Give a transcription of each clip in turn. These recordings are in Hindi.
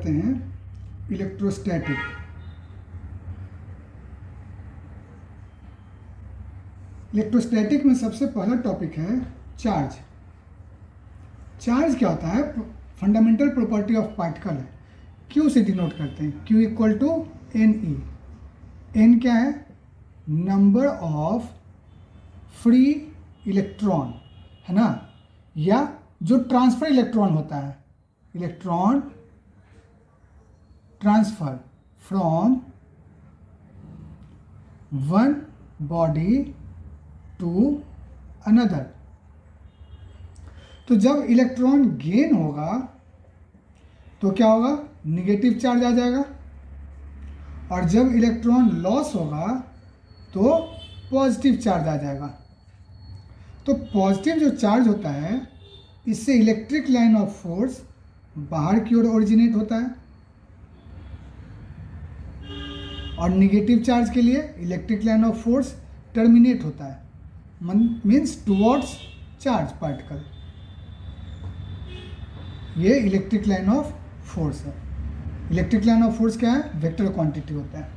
करते हैं इलेक्ट्रोस्टैटिक। इलेक्ट्रोस्टैटिक में सबसे पहला टॉपिक है चार्ज। चार्ज क्या होता है? फंडामेंटल प्रॉपर्टी ऑफ पार्टिकल है। क्यू से डिनोट करते हैं, Q equal to N E. N क्या है? नंबर ऑफ फ्री इलेक्ट्रॉन, है ना, या जो ट्रांसफर इलेक्ट्रॉन होता है, electron transfer from one body to another. तो जब इलेक्ट्रॉन गेन होगा तो क्या होगा? निगेटिव चार्ज आ जाएगा, और जब इलेक्ट्रॉन लॉस होगा तो पॉजिटिव चार्ज आ जाएगा। तो पॉजिटिव जो चार्ज होता है इससे इलेक्ट्रिक लाइन ऑफ फोर्स बाहर की ओर ओरिजिनेट होता है, और निगेटिव चार्ज के लिए electric line of force terminate होता है, मीन्स टुवर्ड्स चार्ज पार्टिकल। ये इलेक्ट्रिक लाइन ऑफ फोर्स है। इलेक्ट्रिक लाइन ऑफ फोर्स क्या है? वेक्टर क्वांटिटी होता है।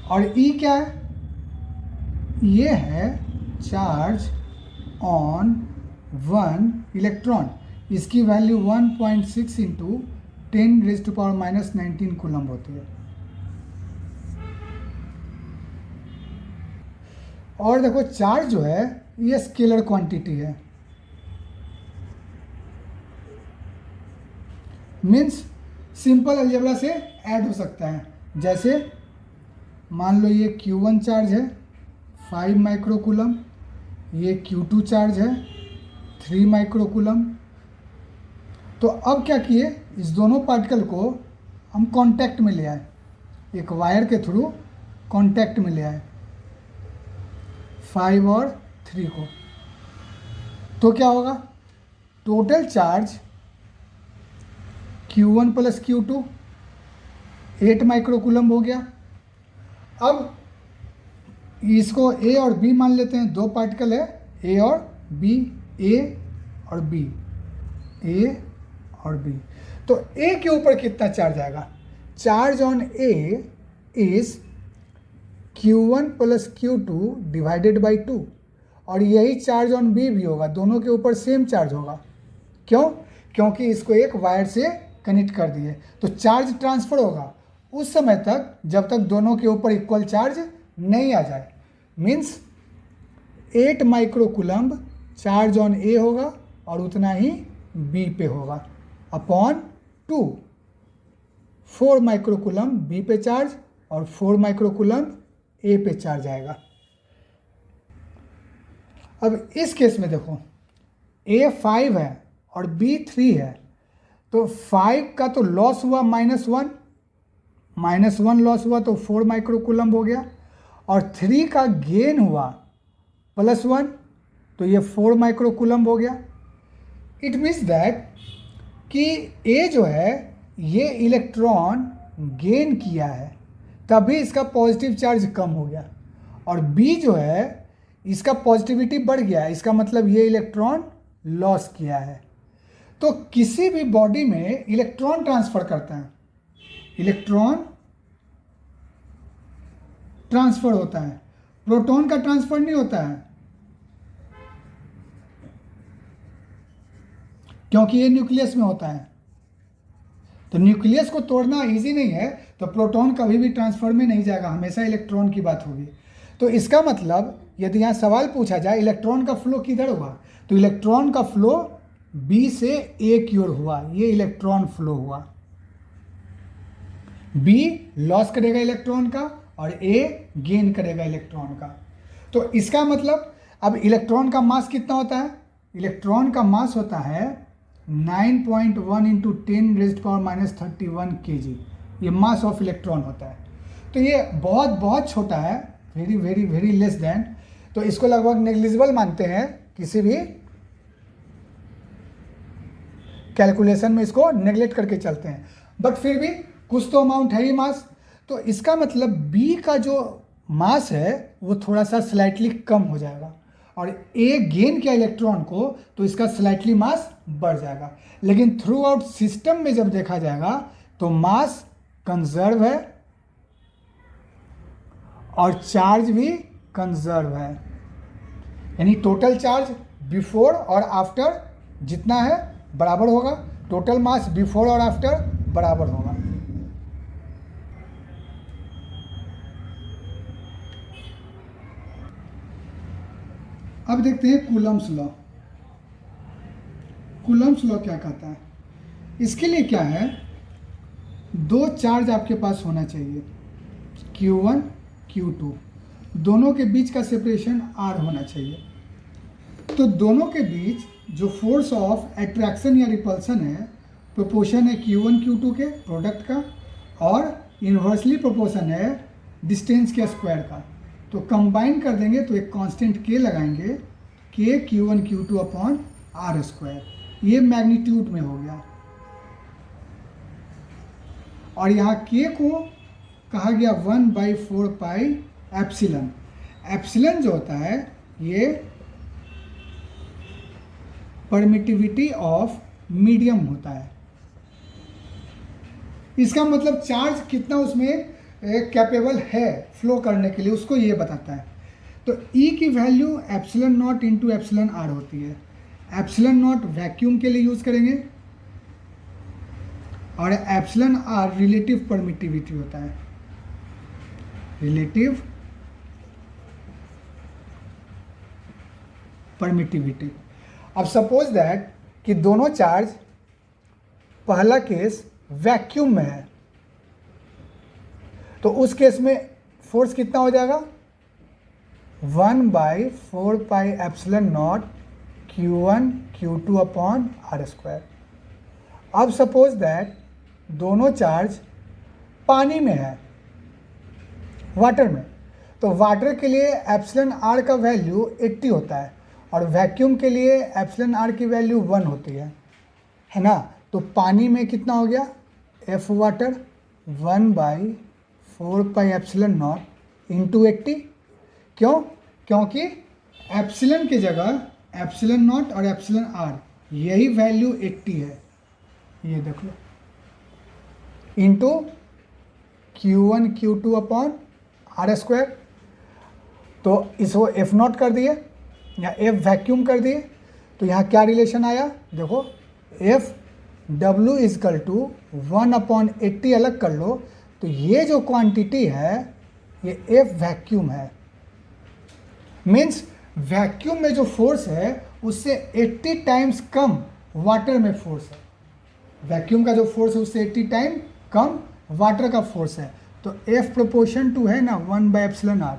और ई क्या है? ये है चार्ज ऑन वन इलेक्ट्रॉन। इसकी वैल्यू 1.6 इंटू 10⁻⁻19 कूलम्ब होती है। और देखो चार्ज जो है ये स्केलर क्वांटिटी है, मीन्स सिंपल अलजेब्रा से ऐड हो सकता है। जैसे मान लो ये Q1 चार्ज है 5 माइक्रोकूलम, ये Q2 चार्ज है 3 माइक्रोकूलम। तो अब क्या किए, इस दोनों पार्टिकल को हम कांटेक्ट में ले आए, एक वायर के थ्रू कांटेक्ट में ले आए 5 और 3 को। तो क्या होगा? Total charge Q1 plus Q2 8 microcoulomb हो गया। अब इसको A और B मान लेते हैं, दो पार्टिकल है A और B, A और B, A और B। तो A के ऊपर कितना चार्ज आएगा? Charge on A is Q1 plus Q2 divided by 2, और यही चार्ज ऑन B भी होगा, दोनों के ऊपर सेम चार्ज होगा। क्यों? क्योंकि इसको एक वायर से कनेक्ट कर दिए। तो चार्ज ट्रांसफ़र होगा उस समय तक जब तक दोनों के ऊपर इक्वल चार्ज नहीं आ जाए, मीन्स 8 माइक्रोकूलम्ब चार्ज ऑन ए होगा और उतना ही बी पे होगा, अपॉन 2 4 माइक्रोकूलम्ब बी पे चार्ज और 4 माइक्रोकूलम्ब ए पे चार्ज आएगा। अब इस केस में देखो ए 5 है और बी 3 है, तो 5 का तो लॉस हुआ -1 लॉस हुआ तो 4 माइक्रोकूलम्ब हो गया, और 3 का गेन हुआ +1 तो ये 4 माइक्रोकूलम्ब हो गया। इट मीन्स दैट कि ए जो है ये इलेक्ट्रॉन गेन किया है तभी इसका पॉजिटिव चार्ज कम हो गया, और बी जो है इसका पॉजिटिविटी बढ़ गया, इसका मतलब ये इलेक्ट्रॉन लॉस किया है। तो किसी भी बॉडी में इलेक्ट्रॉन ट्रांसफ़र करते हैं, इलेक्ट्रॉन ट्रांसफ़र होता है, प्रोटॉन का ट्रांसफ़र नहीं होता है, क्योंकि ये न्यूक्लियस में होता है। तो न्यूक्लियस को तोड़ना इजी नहीं है, तो प्रोटॉन कभी भी ट्रांसफर में नहीं जाएगा, हमेशा इलेक्ट्रॉन की बात होगी। तो इसका मतलब यदि यहाँ सवाल पूछा जाए इलेक्ट्रॉन का फ्लो किधर हुआ, तो इलेक्ट्रॉन का फ्लो बी से ए की ओर हुआ, ये इलेक्ट्रॉन फ्लो हुआ। बी लॉस करेगा इलेक्ट्रॉन का और ए गेन करेगा इलेक्ट्रॉन का। तो इसका मतलब अब इलेक्ट्रॉन का मास कितना होता है? इलेक्ट्रॉन का मास होता है 9.1 इंटू 10⁻31 kg, ये मास ऑफ इलेक्ट्रॉन होता है। तो ये बहुत बहुत छोटा है, very very very less than, तो इसको लगभग नेग्लिजिबल मानते हैं, किसी भी कैलकुलेशन में इसको नेग्लेक्ट करके चलते हैं, बट फिर भी कुछ तो अमाउंट है ही मास। तो इसका मतलब बी का जो मास है वो थोड़ा सा स्लाइटली कम हो जाएगा, और ए गेन किया इलेक्ट्रॉन को तो इसका स्लाइटली मास बढ़ जाएगा। लेकिन थ्रू आउट सिस्टम में जब देखा जाएगा तो मास कंजर्व है और चार्ज भी कंजर्व है, यानी टोटल चार्ज बिफोर और आफ्टर जितना है बराबर होगा, टोटल मास बिफोर और आफ्टर बराबर होगा। अब देखते हैं कूलम्स लॉ। कूलम्स लॉ क्या कहता है? इसके लिए क्या है, दो चार्ज आपके पास होना चाहिए, Q1 Q2, दोनों के बीच का सेपरेशन R होना चाहिए। तो दोनों के बीच जो फोर्स ऑफ एट्रैक्शन या रिपल्सन है, प्रोपोर्शन है Q1 Q2 के प्रोडक्ट का, और इन्वर्सली प्रोपोर्शन है डिस्टेंस के स्क्वायर का। तो कंबाइन कर देंगे तो एक कांस्टेंट K लगाएंगे, K Q1 Q2 upon R square, ये मैग्नीट्यूड में हो गया। और यहाँ K को कहा गया 1/4 पाई एप्सिलन। एप्सिलन जो होता है ये परमिटिविटी ऑफ मीडियम होता है। इसका मतलब चार्ज कितना उसमें कैपेबल है फ्लो करने के लिए, उसको ये बताता है। तो E की value epsilon naught into epsilon R होती है। एप्सिलन नॉट वैक्यूम के लिए यूज करेंगे और एप्सिलन आर रिलेटिव परमिटिविटी होता है, रिलेटिव परमिटिविटी। अब सपोज दैट कि दोनों चार्ज, पहला केस वैक्यूम में है, तो उस केस में फोर्स कितना हो जाएगा, 1/4 pi epsilon not Q1 Q2 upon R square. अब सपोज दैट दोनों चार्ज पानी में है, वाटर में, तो वाटर के लिए एप्सिलन आर का वैल्यू 80 होता है और वैक्यूम के लिए एप्सिलन आर की वैल्यू 1 होती है ना। तो पानी में कितना हो गया, F वाटर 1/4 पाई एप्सिलन नॉट इंटू 80। क्यों? क्योंकि एप्सिलन की जगह एप्सिलन नॉट और एप्सिलन आर यही वैल्यू 80 है, ये देख लो, into Q1 Q2 upon R square. तो इसको F नॉट कर दिए या F वैक्यूम कर दिए, तो यहाँ क्या रिलेशन आया, देखो F W इजकल टू 1/80 अलग कर लो, तो ये जो क्वांटिटी है ये F वैक्यूम है। मीन्स वैक्यूम में जो फोर्स है उससे 80 टाइम्स कम वाटर में फोर्स है। वैक्यूम का जो फोर्स है उससे 80 टाइम कम वाटर का फोर्स है। तो F प्रोपोर्शन टू है ना 1/एप्सिलन आर,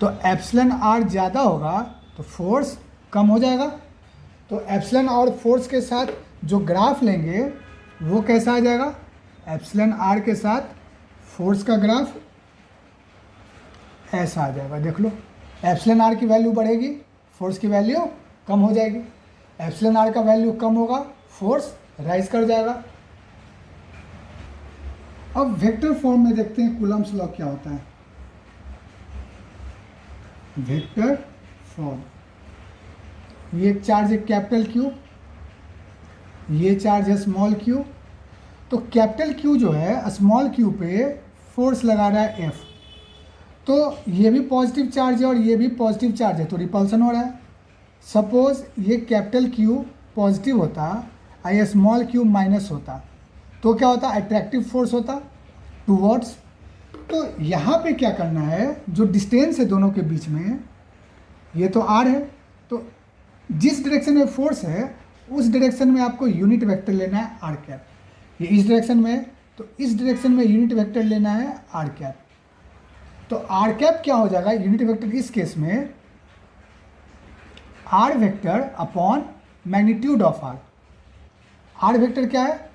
तो एप्सिलन आर ज़्यादा होगा तो फोर्स कम हो जाएगा। तो एप्सिलन और फोर्स के साथ जो ग्राफ लेंगे वो कैसा आ जाएगा, एप्सिलन आर के साथ फोर्स का ग्राफ ऐसा आ जाएगा। देख लो, एप्सिलन आर की वैल्यू बढ़ेगी, फोर्स की वैल्यू कम हो जाएगी। एप्सिलन आर का वैल्यू कम होगा, फोर्स राइज कर जाएगा। अब वेक्टर फॉर्म में देखते हैं कूलम्स लॉ क्या होता है। वेक्टर फॉर्म, ये चार्ज है कैपिटल Q, ये चार्ज है स्मॉल q। तो कैपिटल Q जो है स्मॉल q पे फोर्स लगा रहा है F, तो ये भी पॉजिटिव चार्ज है और ये भी पॉजिटिव चार्ज है, तो रिपल्सन हो रहा है। सपोज ये कैपिटल Q पॉजिटिव होता और ये स्मॉल q माइनस होता, तो क्या होता, अट्रैक्टिव फोर्स होता टूवर्ड्स। तो यहाँ पे क्या करना है, जो डिस्टेंस है दोनों के बीच में, ये तो R है, तो जिस डायरेक्शन में फोर्स है उस डायरेक्शन में आपको यूनिट वेक्टर लेना है आर कैप। ये इस डायरेक्शन में है तो इस डायरेक्शन में यूनिट वेक्टर लेना है आर कैप। तो आर कैप क्या हो जाएगा, यूनिट वेक्टर इस केस में R vector upon magnitude of R. R vector क्या है,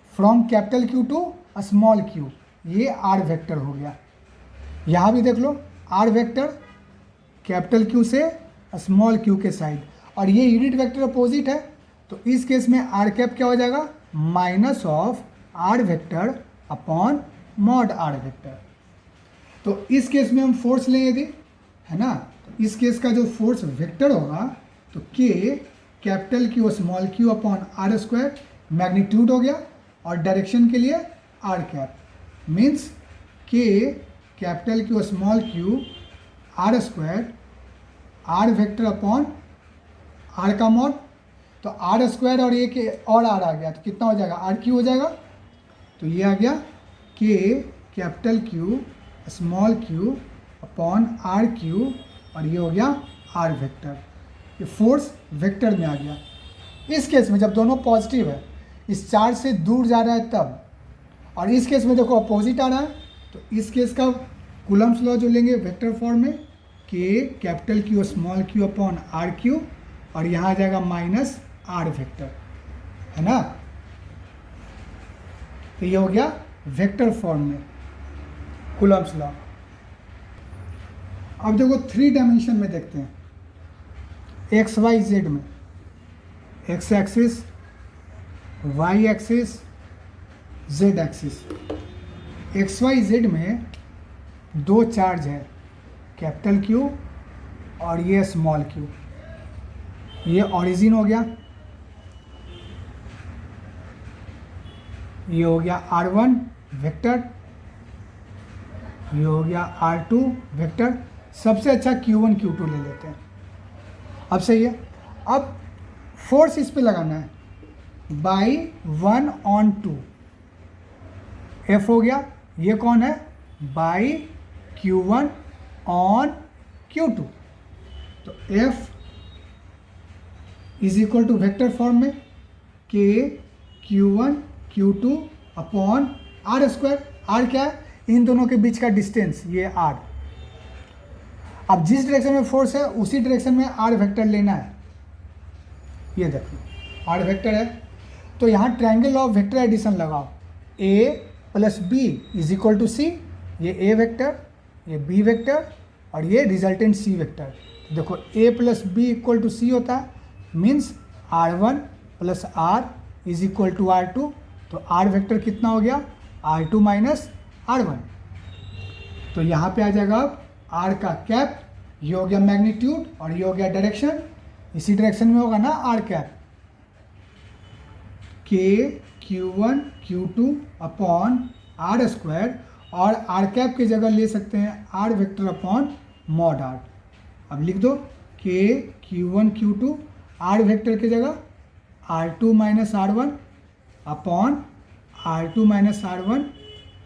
from capital Q to small q, ये आर वेक्टर हो गया। यहाँ भी देख लो, आर वेक्टर कैपिटल Q से स्मॉल q के साइड, और ये यूनिट वेक्टर अपोजिट है, तो इस केस में आर कैप क्या हो जाएगा, minus of R vector upon mod R vector. तो इस केस में हम फोर्स लें यदि, है ना, तो इस केस का जो फोर्स वेक्टर होगा तो K capital Q small q upon R square magnitude हो गया, और डायरेक्शन के लिए R cap, means K capital Q small Q R square R vector upon R का मॉड। तो आर स्क्वायर और एक और आर आ गया तो कितना हो जाएगा, आर क्यू हो जाएगा। तो ये आ गया K capital Q small Q upon R Q और ये हो गया आर वेक्टर। ये फोर्स वेक्टर में आ गया। इस केस में जब दोनों पॉजिटिव है, इस चार्ज से दूर जा रहा है तब, और इस केस में देखो अपोजिट आ रहा है, तो इस केस का कूलम्ब्स लॉ जो लेंगे वेक्टर फॉर्म में, K capital Q small Q upon R Q और यहाँ आ जाएगा माइनस आर वेक्टर, है ना। तो ये हो गया वेक्टर फॉर्म में कूलम्ब्स लॉ। अब देखो 3 डायमेंशन में देखते हैं, एक्स वाई जेड में, X axis, Y axis, Z axis. X Y Z में 2 चार्ज है, कैपिटल क्यू और ये स्मॉल क्यू। ये ओरिजिन हो गया, ये हो गया R1 वेक्टर, ये हो गया R2 वेक्टर। सबसे अच्छा Q1 Q2 ले लेते हैं। अब सही है, अब फोर्स इस पे लगाना है बाई 1/2, F हो गया। ये कौन है, बाई Q1 ऑन Q2। तो F is equal to vector form में K Q1 Q2 upon R square. Are क्या है, इन दोनों के बीच का डिस्टेंस, ये आर। अब जिस डायरेक्शन में फोर्स है उसी डायरेक्शन में आर वेक्टर लेना है। ये देखो आर वेक्टर है, तो यहाँ ट्रायंगल ऑफ वेक्टर एडिशन लगाओ, A plus B is equal to C. ये ए वेक्टर, ये बी वेक्टर और ये रिजल्टेंट सी वेक्टर। देखो A plus B equal to C होता है, means R1 plus R is equal to R2। तो आर वेक्टर कितना हो गया, R2 माइनस R1। तो यहाँ पे आ जाएगा अब आर का कैप, ये हो गया मैग्नीट्यूड और ये हो गया डायरेक्शन। इसी डायरेक्शन में होगा ना are cap, K Q1 Q2 upon R square, और आर कैप की जगह ले सकते हैं R vector upon mod R. अब लिख दो के Q1 Q2 आर वेक्टर की जगह R2 minus R1 upon R2 minus R1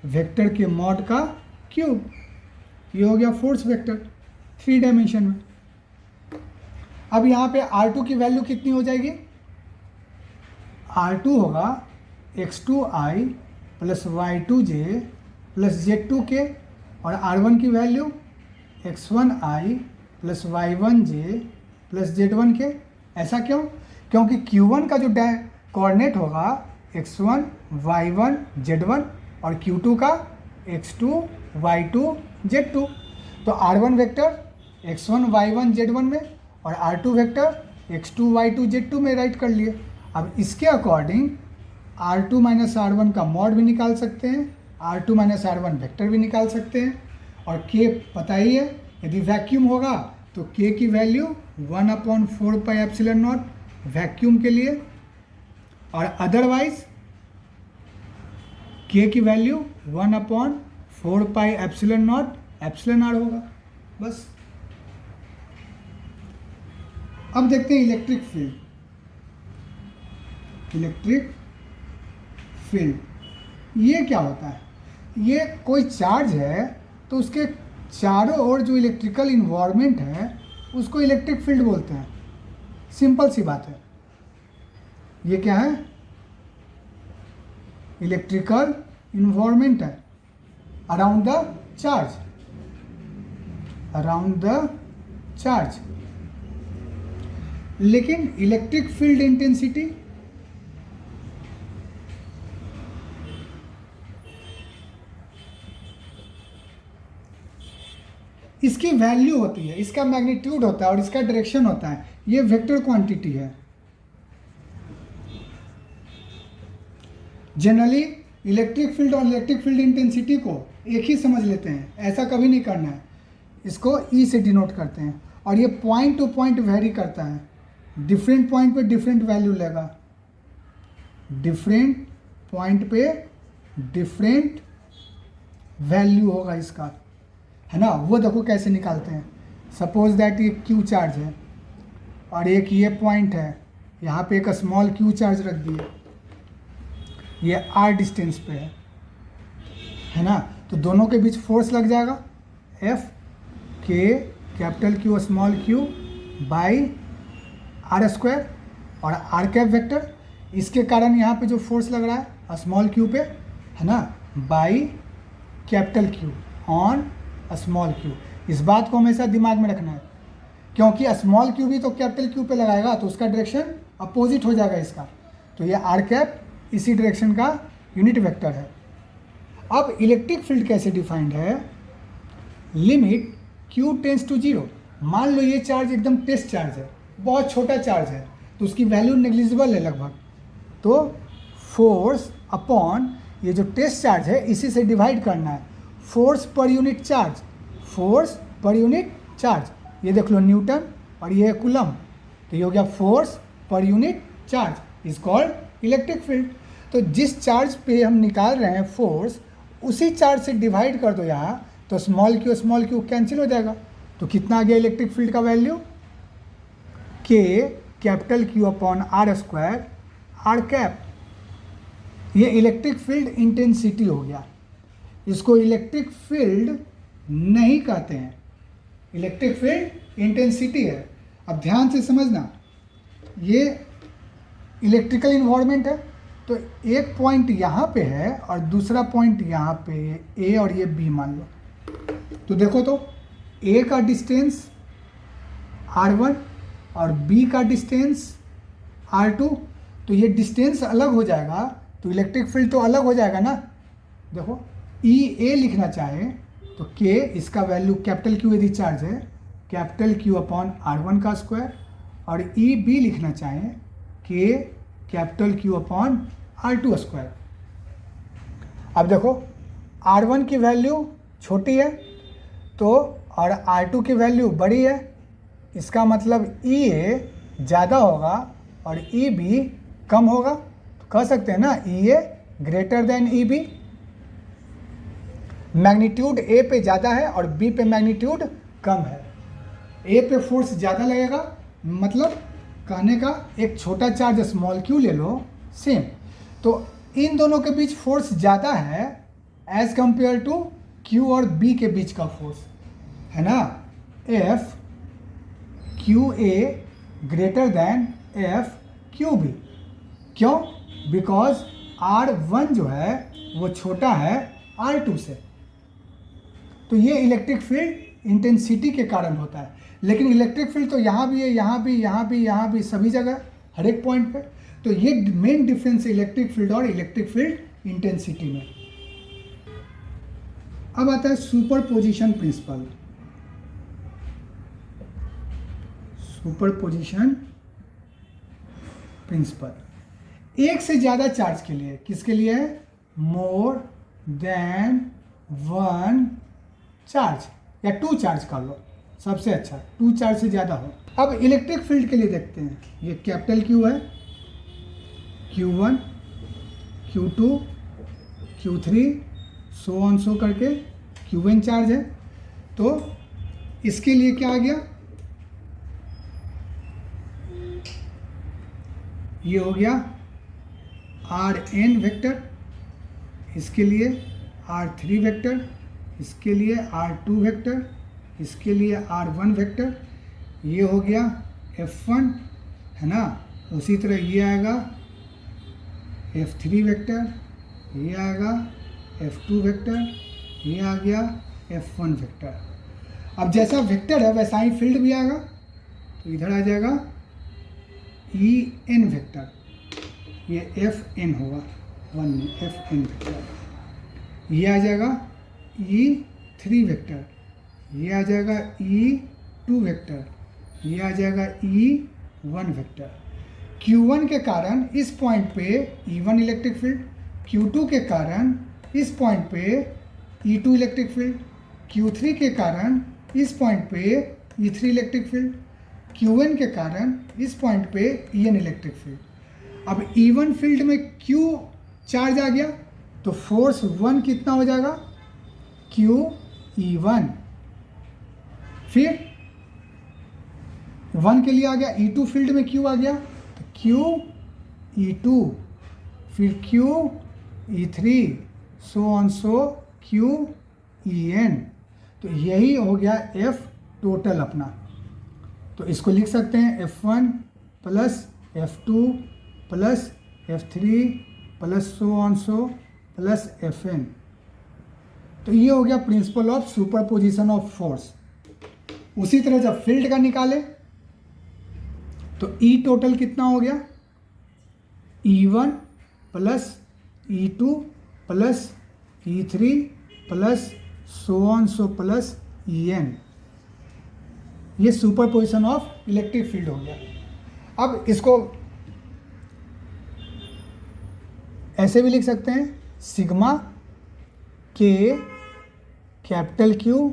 vector के मॉड का क्यूब। ये हो गया फोर्स वेक्टर 3 डायमेंशन में। अब यहाँ पे R2 की वैल्यू कितनी हो जाएगी, R2 होगा x2i plus y2j plus z2k, और R1 की value x1i plus y1j plus z1k। ऐसा क्यों, क्योंकि Q1 का जो कोऑर्डिनेट होगा x1 y1 z1 और Q2 का x2 y2 z2। तो R1 vector x1 y1 z1 में और R2 vector x2 y2 z2 में राइट कर लिए। अब इसके अकॉर्डिंग R2 माइनस R1 का मॉड भी निकाल सकते हैं, R2 माइनस R1 वेक्टर भी निकाल सकते हैं। और K पता ही है, यदि वैक्यूम होगा तो K की वैल्यू 1/4πε0 वैक्यूम के लिए, और अदरवाइज K की वैल्यू 1/4πε0 एप्सिलॉन आर होगा। बस अब देखते हैं इलेक्ट्रिक फील्ड। इलेक्ट्रिक फील्ड ये क्या होता है, ये कोई चार्ज है तो उसके चारों ओर जो इलेक्ट्रिकल इन्वायरमेंट है उसको इलेक्ट्रिक फील्ड बोलते हैं। सिंपल सी बात है। ये क्या है, इलेक्ट्रिकल इन्वायरमेंट है around the charge, around the charge. लेकिन इलेक्ट्रिक फील्ड इंटेंसिटी इसकी वैल्यू होती है, इसका मैग्नीट्यूड होता है और इसका डायरेक्शन होता है। ये वेक्टर क्वांटिटी है। जनरली इलेक्ट्रिक फील्ड और इलेक्ट्रिक फील्ड इंटेंसिटी को एक ही समझ लेते हैं, ऐसा कभी नहीं करना है। इसको ई से डिनोट करते हैं और ये पॉइंट टू पॉइंट वेरी करता है। डिफरेंट पॉइंट पे डिफरेंट वैल्यू लेगा, डिफरेंट पॉइंट पे डिफरेंट वैल्यू होगा इसका, है ना। वो देखो कैसे निकालते हैं। सपोज दैट ये क्यू चार्ज है और एक ये पॉइंट है, यहाँ पे एक स्मॉल क्यू चार्ज रख दिए, ये आर डिस्टेंस पे है ना। तो दोनों के बीच फोर्स लग जाएगा F K capital Q small Q by R square और आर कैप वेक्टर। इसके कारण यहाँ पे जो फोर्स लग रहा है स्मॉल क्यू पे, है ना, by capital Q on small Q. इस बात को हमेशा दिमाग में रखना है, क्योंकि स्मॉल क्यू भी तो कैपिटल क्यू पे लगाएगा तो उसका डायरेक्शन अपोजिट हो जाएगा इसका। तो ये आर कैप इसी डायरेक्शन का यूनिट वेक्टर है। अब इलेक्ट्रिक फील्ड कैसे डिफाइंड है, limit Q tends to zero. मान लो ये चार्ज एकदम टेस्ट चार्ज है, बहुत छोटा चार्ज है, तो उसकी वैल्यू नेग्लिजिबल है लगभग। तो फोर्स अपॉन ये जो टेस्ट चार्ज है इसी से डिवाइड करना है, force per unit charge, force per unit charge. ये देख लो न्यूटन और ये है कूलम, तो ये हो गया force per unit charge is called electric field. तो जिस चार्ज पे हम निकाल रहे हैं फोर्स, उसी चार्ज से डिवाइड कर दो यहाँ, तो स्मॉल क्यू कैंसिल हो जाएगा। तो कितना आ गया इलेक्ट्रिक फील्ड का value, K capital Q upon R square R cap. ये इलेक्ट्रिक फील्ड इंटेंसिटी हो गया, इसको इलेक्ट्रिक फील्ड नहीं कहते हैं, इलेक्ट्रिक फील्ड इंटेंसिटी है। अब ध्यान से समझना, ये इलेक्ट्रिकल इन्वायरमेंट है, तो एक पॉइंट यहाँ पे है और दूसरा पॉइंट यहाँ पे, ए और ये बी मान लो। तो देखो तो ए का डिस्टेंस r1 और बी का डिस्टेंस r2, तो ये डिस्टेंस अलग हो जाएगा तो इलेक्ट्रिक फील्ड तो अलग हो जाएगा ना। देखो ई ए लिखना चाहे तो के, इसका वैल्यू कैपिटल क्यू यदि चार्ज है कैपिटल क्यू अपॉन r1 का स्क्वायर, और ई बी लिखना चाहे के capital Q upon r2 square. अब देखो r1 की वैल्यू छोटी है तो और r2 की वैल्यू बड़ी है, इसका मतलब ई ए ज़्यादा होगा और ई बी कम होगा। तो कह सकते हैं ना E A greater than E B. Magnitude A पे ज़्यादा है और बी पे मैग्नीट्यूड कम है। ए पे फोर्स ज़्यादा लगेगा, मतलब कहने का एक छोटा चार्ज स्मॉल क्यू ले लो सेम, तो इन दोनों के बीच फोर्स ज़्यादा है एज कंपेयर टू क्यू और बी के बीच का फोर्स, है ना। F Q A greater than F Q B. क्यों? बिकॉज R1 जो है वो छोटा है R2 से। तो ये इलेक्ट्रिक फील्ड इंटेंसिटी के कारण होता है, लेकिन इलेक्ट्रिक फील्ड तो यहाँ भी है, यहाँ भी, यहाँ भी, यहाँ भी, सभी जगह, हर एक पॉइंट पे। तो ये मेन डिफरेंस है इलेक्ट्रिक फील्ड और इलेक्ट्रिक फील्ड इंटेंसिटी में। अब आता है सुपरपोजिशन प्रिंसिपल। सुपरपोजिशन प्रिंसिपल एक से ज़्यादा चार्ज के लिए, किसके लिए है? मोर देन वन चार्ज या टू चार्ज कर लो, सबसे अच्छा टू चार्ज से ज़्यादा हो। अब इलेक्ट्रिक फील्ड के लिए देखते हैं, ये कैपिटल क्यू है, Q1 Q2 Q3 so on so करके Qn चार्ज है। तो इसके लिए क्या आ गया, ये हो गया Rn वेक्टर, इसके लिए R3 वेक्टर, इसके लिए R2 वेक्टर, इसके लिए R1 वेक्टर, ये हो गया F1, है ना। उसी तरह ये आएगा F3 वेक्टर, ये आएगा F2 वेक्टर, ये आ गया F1 वेक्टर। अब जैसा वेक्टर है वैसा ही फील्ड भी आएगा, तो इधर आ जाएगा En वेक्टर, ये Fn होगा 1 में, Fn वेक्टर। ये आ जाएगा E3 वेक्टर, ये आ जाएगा E2 वेक्टर, ये आ जाएगा E1 वेक्टर। Q1 के कारण इस पॉइंट पे E1 इलेक्ट्रिक फील्ड, Q2 के कारण इस पॉइंट पे E2 इलेक्ट्रिक फील्ड, Q3 के कारण इस पॉइंट पे E3 इलेक्ट्रिक फील्ड, Qn के कारण इस पॉइंट पे En इलेक्ट्रिक फील्ड। अब E1 फील्ड में Q चार्ज आ गया, तो फोर्स 1 कितना हो जाएगा, QE1। फिर 1 के लिए आ गया, E2 फील्ड में Q आ गया, तो QE2, फिर QE3, so on so QEN। तो यही हो गया F टोटल अपना। तो इसको लिख सकते हैं F1 plus F2 plus F3 plus so on so plus Fn। तो ये हो गया principle of superposition of force. उसी तरह जब फील्ड का निकाले तो E टोटल कितना हो गया, E1 plus E2 plus E3 plus so on so plus En। ये सुपरपोजिशन ऑफ इलेक्ट्रिक फील्ड हो गया। अब इसको ऐसे भी लिख सकते हैं, sigma K capital Q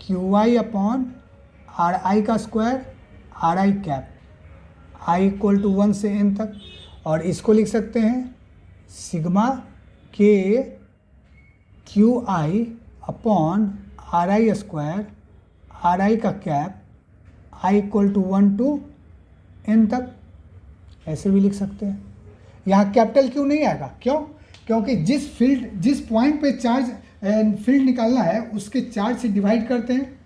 QI upon RI का square RI cap, I equal to 1 से n तक। और इसको लिख सकते हैं sigma K QI upon RI square RI का cap, I equal to 1 to n तक। ऐसे भी लिख सकते हैं। यहाँ कैपिटल Q नहीं आएगा, क्यों? क्योंकि जिस पॉइंट पे चार्ज फील्ड निकालना है उसके चार्ज से डिवाइड करते हैं,